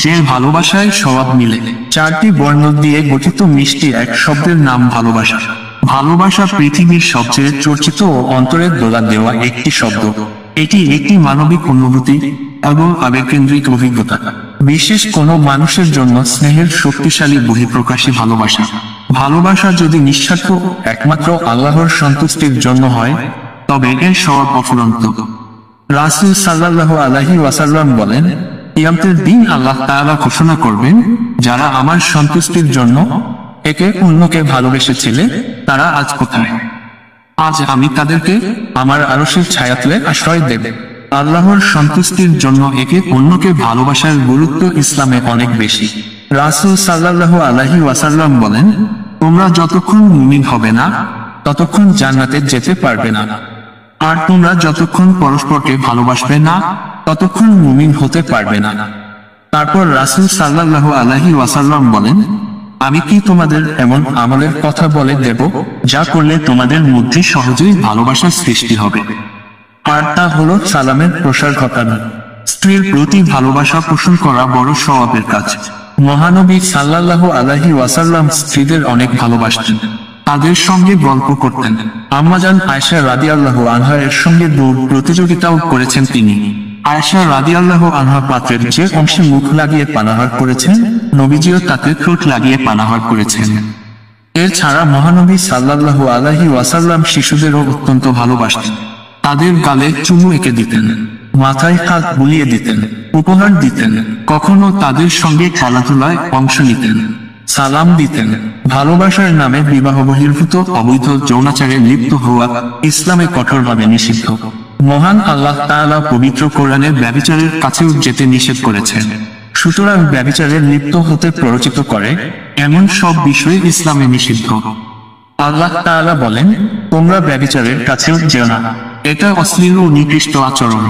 যে ভালোবাসায় স্বভাব মিলে। চারটি বর্ণ দিয়ে গঠিত মিষ্টি এক শব্দের নাম ভালোবাসা। ভালোবাসা পৃথিবীর সবচেয়ে চর্চিত ও অন্তরের দোলা দেওয়া একটি শব্দ। এটি একটি মানবিক অনুভূতি এবং আবেগকেন্দ্রিক অভিজ্ঞতা। বিশেষ কোনো মানুষের জন্য স্নেহের শক্তিশালী বহিঃপ্রকাশী ভালোবাসা। ভালোবাসা যদি নিঃস্বার্থ একমাত্র আল্লাহর সন্তুষ্টির জন্য হয়, তবে এর স্বভাব অফুরন্ত। রাসূল সাল্লাল্লাহু আলাইহি ওয়াসাল্লাম বলেন, কিয়ামতের দিন আল্লাহ তাআলা ঘোষণা করবেন, যারা আমার সন্তুষ্টির জন্য একে অন্যকে ভালোবেসেছিলে, তারা আজ কোথায়? আজ আমি তাদেরকে আমার আরশের ছায়াতলে আশ্রয় দেব। আল্লাহর সন্তুষ্টির জন্য একে অন্যকে ভালোবাসার গুরুত্ব ইসলামে অনেক বেশি। রাসূল সাল্লাল্লাহু আলাইহি ওয়াসাল্লাম বলেন, তোমরা যতক্ষণ মুমিন হবে না, ততক্ষণ জান্নাতে যেতে পারবে না। আর তোমরা যতক্ষণ পরস্পরকে ভালোবাসবে না, ততক্ষণ মুমিন হতে পারবে না। তারপর রাসূল সাল্লাল্লাহু আলাইহি ওয়াসাল্লাম বলেন, আমি কি তোমাদের এমন আমলের কথা বলে দেব, যা করলে তোমাদের মধ্যে সহজেই ভালোবাসার সৃষ্টি হবে? আর তা হলো সালামের প্রসার ঘটানো। স্ত্রীর প্রতি ভালোবাসা পোষণ করা বড় সওয়াবের কাজ। মহানবী সাল্লাল্লাহু আলাইহি ওয়াসাল্লাম স্ত্রীদের অনেক ভালোবাসতেন। তাদের সঙ্গে গল্প করতেন। আম্মাজান আয়েশা রাদিয়াল্লাহু আনহা এর সঙ্গে দৌড় প্রতিযোগিতাও করেছেন তিনি। আয়েশা রাদিয়াল্লাহু আনহা পাত্রের যে অংশে মুখ লাগিয়ে পানাহার করেছেন, নবীজিও তাতে ঠোঁট লাগিয়ে পানাহার করেছেন। এছাড়া মহানবী সাল্লাল্লাহু আলাইহি ওয়াসাল্লাম শিশুদেরও অত্যন্ত ভালোবাসতেন। তাদের গালে চুমু এঁকে দিতেন, মাথায় হাত বুলিয়ে দিতেন, উপহার দিতেন, কখনো তাদের সঙ্গে খেলাধুলায় অংশ নিতেন, সালাম দিতেন। ভালোবাসার নামে বিবাহ বহির্ভূত অবৈধ যৌনাচারে লিপ্ত হওয়া ইসলামে কঠোরভাবে নিষিদ্ধ। মহান আল্লাহ তাআলা পবিত্র কোরআনে ব্যভিচারের কাছেও যেতে নিষেধ করেছেন। সুতরাং ব্যভিচারে লিপ্ত হতে প্ররোচিত করে এমন সব বিষয় ইসলামে নিষিদ্ধ। আল্লাহ তাআলা বলেন, তোমরা ব্যভিচারের কাছেও যেও না, এটা অশ্লীল ও নিকৃষ্ট আচরণ।